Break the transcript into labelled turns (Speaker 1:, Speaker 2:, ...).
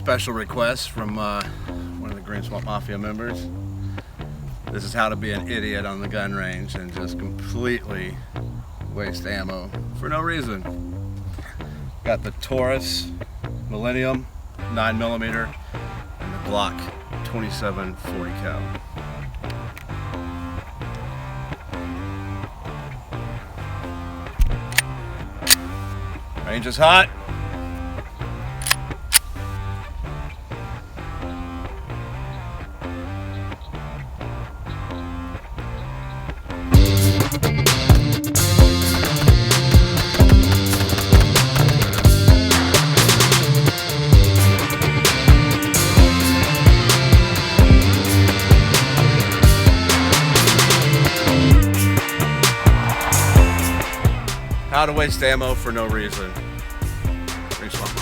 Speaker 1: special request from one of the Green Swamp Mafia members. This is how to be an idiot on the gun range and just completely waste ammo for no reason. Got the Taurus Millennium 9mm and the Glock 2740 cal. Range is hot. How to waste ammo for no reason. Swamp.